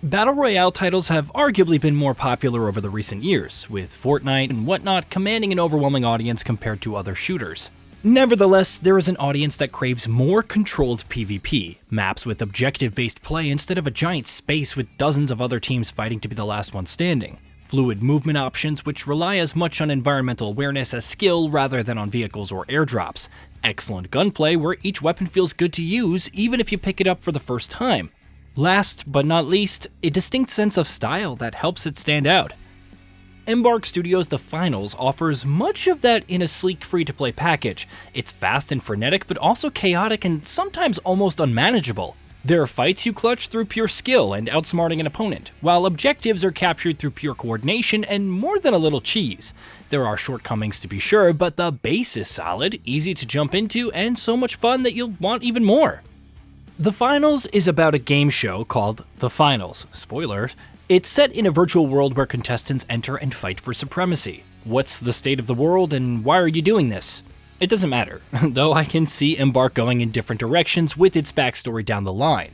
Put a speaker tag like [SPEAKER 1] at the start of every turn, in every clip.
[SPEAKER 1] Battle Royale titles have arguably been more popular over the recent years, with Fortnite and whatnot commanding an overwhelming audience compared to other shooters. Nevertheless, there is an audience that craves more controlled PvP, maps with objective-based play instead of a giant space with dozens of other teams fighting to be the last one standing, fluid movement options which rely as much on environmental awareness as skill rather than on vehicles or airdrops, excellent gunplay where each weapon feels good to use even if you pick it up for the first time. Last but not least, a distinct sense of style that helps it stand out. Embark Studios The Finals offers much of that in a sleek free-to-play package. It's fast and frenetic, but also chaotic and sometimes almost unmanageable. There are fights you clutch through pure skill and outsmarting an opponent, while objectives are captured through pure coordination and more than a little cheese. There are shortcomings to be sure, but the base is solid, easy to jump into, and so much fun that you'll want even more. The Finals is about a game show called The Finals. Spoiler. It's set in a virtual world where contestants enter and fight for supremacy. What's the state of the world and why are you doing this? It doesn't matter, though I can see Embark going in different directions with its backstory down the line.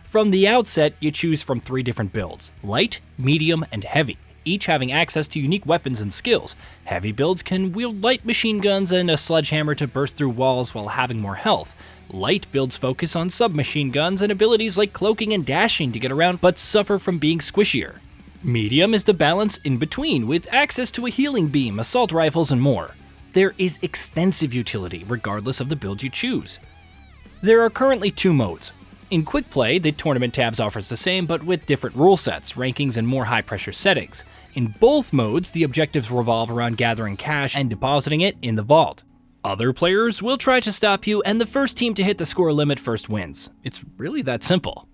[SPEAKER 1] From the outset, you choose from 3 different builds: light, medium, and heavy, each having access to unique weapons and skills. Heavy builds can wield light machine guns and a sledgehammer to burst through walls while having more health. Light builds focus on submachine guns and abilities like cloaking and dashing to get around but suffer from being squishier. Medium is the balance in between, with access to a healing beam, assault rifles, and more. There is extensive utility regardless of the build you choose. There are currently 2 modes. In Quick Play, the tournament tabs offers the same but with different rule sets, rankings, and more high-pressure settings. In both modes, the objectives revolve around gathering cash and depositing it in the vault. Other players will try to stop you, and the first team to hit the score limit first wins. It's really that simple.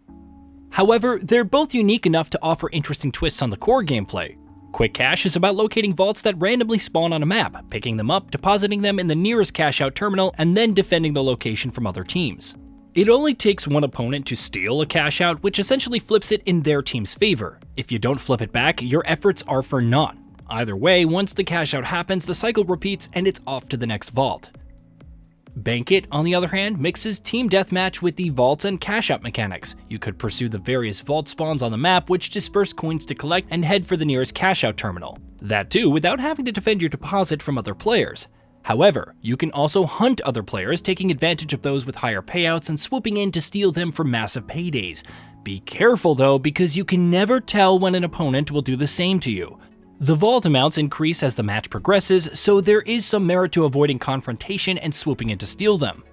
[SPEAKER 1] However, they're both unique enough to offer interesting twists on the core gameplay. Quick Cash is about locating vaults that randomly spawn on a map, picking them up, depositing them in the nearest cash-out terminal, and then defending the location from other teams. It only takes one opponent to steal a cash-out, which essentially flips it in their team's favor. If you don't flip it back, your efforts are for naught. Either way, once the cash-out happens, the cycle repeats and it's off to the next vault. Bank It, on the other hand, mixes team deathmatch with the vaults and cash-out mechanics. You could pursue the various vault spawns on the map, which disperse coins to collect, and head for the nearest cash-out terminal. That too, without having to defend your deposit from other players. However, you can also hunt other players, taking advantage of those with higher payouts and swooping in to steal them for massive paydays. Be careful though, because you can never tell when an opponent will do the same to you. The vault amounts increase as the match progresses, so there is some merit to avoiding confrontation and swooping in to steal them.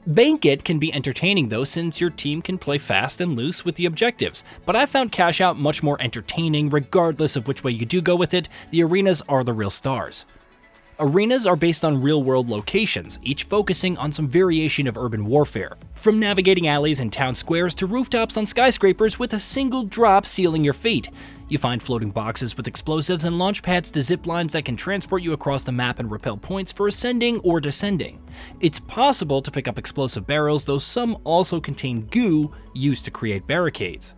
[SPEAKER 1] Bank It can be entertaining though, since your team can play fast and loose with the objectives, but I found Cash Out much more entertaining regardless of which way you do go with it. The arenas are the real stars. Arenas are based on real-world locations, each focusing on some variation of urban warfare, from navigating alleys and town squares to rooftops on skyscrapers with a single drop sealing your fate. You find floating boxes with explosives and launch pads to zip lines that can transport you across the map and repel points for ascending or descending. It's possible to pick up explosive barrels, though some also contain goo used to create barricades.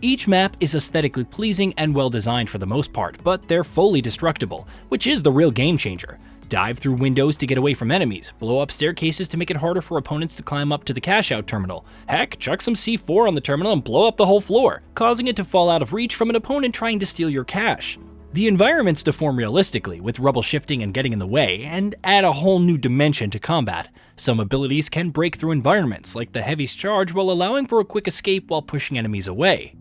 [SPEAKER 1] Each map is aesthetically pleasing and well designed for the most part, but they're fully destructible, which is the real game changer. Dive through windows to get away from enemies, blow up staircases to make it harder for opponents to climb up to the cash-out terminal. Heck, chuck some C4 on the terminal and blow up the whole floor, causing it to fall out of reach from an opponent trying to steal your cash. The environments deform realistically, with rubble shifting and getting in the way, and add a whole new dimension to combat. Some abilities can break through environments, like the Heavy's charge, while allowing for a quick escape while pushing enemies away.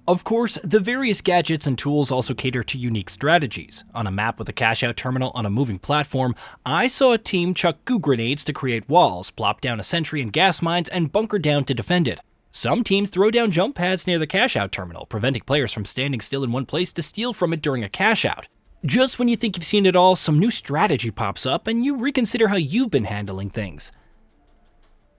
[SPEAKER 1] Of course, the various gadgets and tools also cater to unique strategies. On a map with a cash-out terminal on a moving platform, I saw a team chuck goo grenades to create walls, plop down a sentry and gas mines, and bunker down to defend it. Some teams throw down jump pads near the cash-out terminal, preventing players from standing still in one place to steal from it during a cash-out. Just when you think you've seen it all, some new strategy pops up and you reconsider how you've been handling things.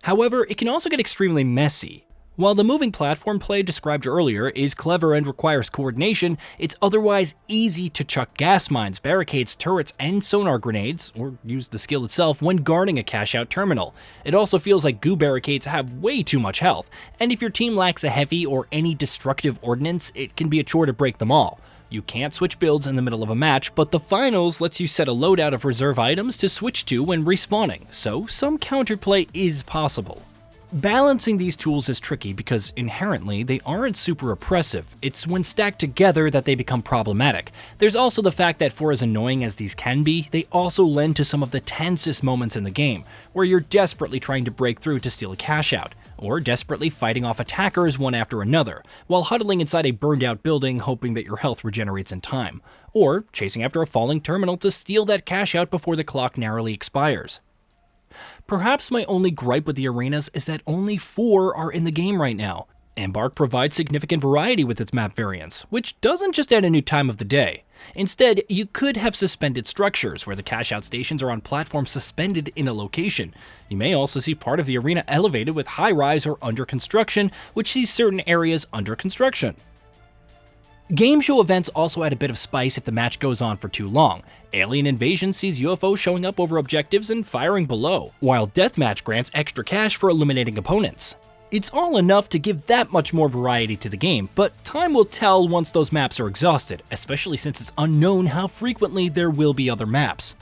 [SPEAKER 1] However, it can also get extremely messy. While the moving platform play described earlier is clever and requires coordination, it's otherwise easy to chuck gas mines, barricades, turrets, and sonar grenades, or use the skill itself when guarding a cash-out terminal. It also feels like goo barricades have way too much health, and if your team lacks a heavy or any destructive ordnance, it can be a chore to break them all. You can't switch builds in the middle of a match, but the Finals lets you set a loadout of reserve items to switch to when respawning, so some counterplay is possible. Balancing these tools is tricky because inherently they aren't super oppressive. It's when stacked together that they become problematic. There's also the fact that for as annoying as these can be, they also lend to some of the tensest moments in the game, where you're desperately trying to break through to steal a cash out, or desperately fighting off attackers one after another, while huddling inside a burned out building hoping that your health regenerates in time, or chasing after a falling terminal to steal that cash out before the clock narrowly expires. Perhaps my only gripe with the arenas is that only 4 are in the game right now. Embark provides significant variety with its map variants, which doesn't just add a new time of the day. Instead, you could have suspended structures, where the cash-out stations are on platforms suspended in a location. You may also see part of the arena elevated with high-rise or under construction, which sees certain areas under construction. Game show events also add a bit of spice if the match goes on for too long. Alien Invasion sees UFOs showing up over objectives and firing below, while Deathmatch grants extra cash for eliminating opponents. It's all enough to give that much more variety to the game, but time will tell once those maps are exhausted, especially since it's unknown how frequently there will be other maps.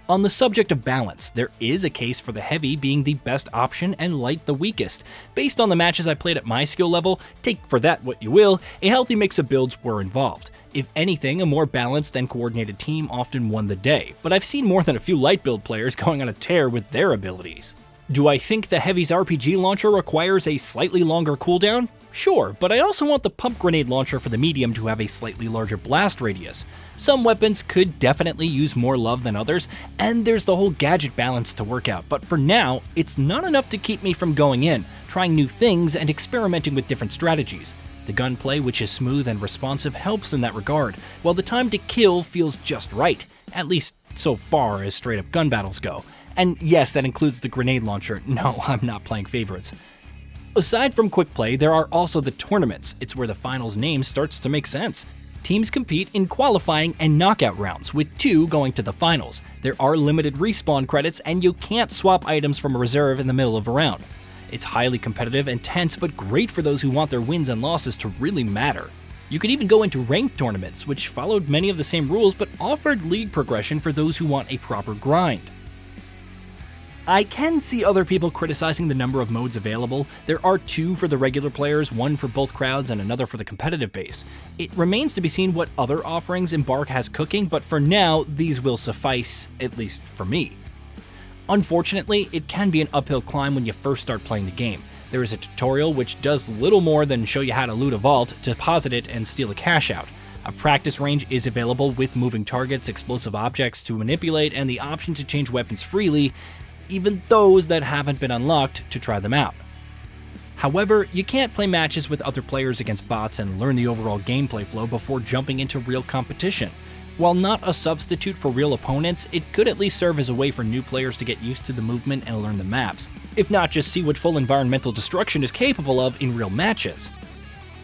[SPEAKER 1] On the subject of balance, there is a case for the heavy being the best option and light the weakest. Based on the matches I played at my skill level, take for that what you will, a healthy mix of builds were involved. If anything, a more balanced and coordinated team often won the day, but I've seen more than a few light build players going on a tear with their abilities. Do I think the Heavy's RPG launcher requires a slightly longer cooldown? Sure, but I also want the pump grenade launcher for the medium to have a slightly larger blast radius. Some weapons could definitely use more love than others, and there's the whole gadget balance to work out, but for now, it's not enough to keep me from going in, trying new things, and experimenting with different strategies. The gunplay, which is smooth and responsive, helps in that regard, while the time to kill feels just right, at least so far as straight up gun battles go. And yes, that includes the grenade launcher. No, I'm not playing favorites. Aside from quick play, there are also the tournaments. It's where the finals name starts to make sense. Teams compete in qualifying and knockout rounds, with 2 going to the finals. There are limited respawn credits, and you can't swap items from a reserve in the middle of a round. It's highly competitive and tense, but great for those who want their wins and losses to really matter. You could even go into ranked tournaments, which followed many of the same rules but offered league progression for those who want a proper grind. I can see other people criticizing the number of modes available. There are 2 for the regular players, 1 for both crowds and another for the competitive base. It remains to be seen what other offerings Embark has cooking, but for now, these will suffice, at least for me. Unfortunately, it can be an uphill climb when you first start playing the game. There is a tutorial which does little more than show you how to loot a vault, deposit it, and steal a cash out. A practice range is available with moving targets, explosive objects to manipulate, and the option to change weapons freely, even those that haven't been unlocked, to try them out. However, you can't play matches with other players against bots and learn the overall gameplay flow before jumping into real competition. While not a substitute for real opponents, it could at least serve as a way for new players to get used to the movement and learn the maps, if not just see what full environmental destruction is capable of in real matches.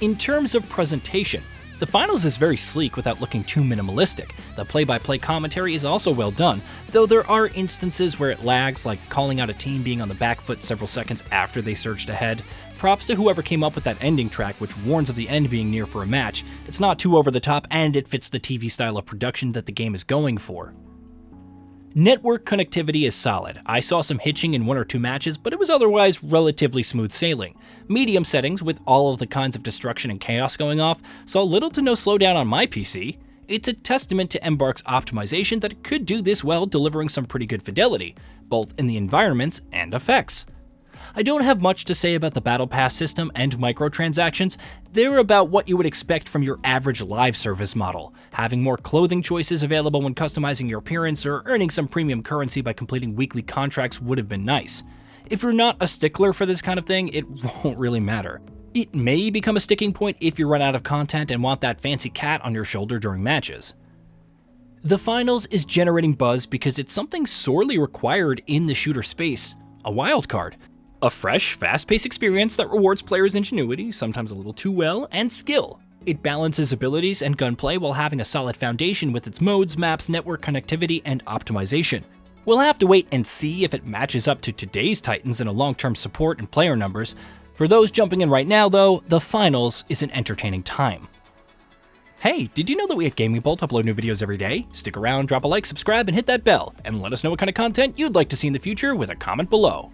[SPEAKER 1] In terms of presentation, the finals is very sleek without looking too minimalistic. The play-by-play commentary is also well done, though there are instances where it lags, like calling out a team being on the back foot several seconds after they surged ahead. Props to whoever came up with that ending track, which warns of the end being near for a match. It's not too over the top, and it fits the TV style of production that the game is going for. Network connectivity is solid. I saw some hitching in 1 or 2 matches, but it was otherwise relatively smooth sailing. Medium settings, with all of the kinds of destruction and chaos going off, saw little to no slowdown on my PC. It's a testament to Embark's optimization that it could do this while delivering some pretty good fidelity, both in the environments and effects. I don't have much to say about the Battle Pass system and microtransactions. They're about what you would expect from your average live service model, having more clothing choices available when customizing your appearance or earning some premium currency by completing weekly contracts would have been nice. If you're not a stickler for this kind of thing, it won't really matter. It may become a sticking point if you run out of content and want that fancy cat on your shoulder during matches. The finals is generating buzz because it's something sorely required in the shooter space, a wildcard. A fresh, fast-paced experience that rewards players' ingenuity, sometimes a little too well, and skill. It balances abilities and gunplay while having a solid foundation with its modes, maps, network connectivity, and optimization. We'll have to wait and see if it matches up to today's Titans in a long-term support and player numbers. For those jumping in right now, though, the finals is an entertaining time. Hey, did you know that we at GamingBolt upload new videos every day? Stick around, drop a like, subscribe, and hit that bell, and let us know what kind of content you'd like to see in the future with a comment below.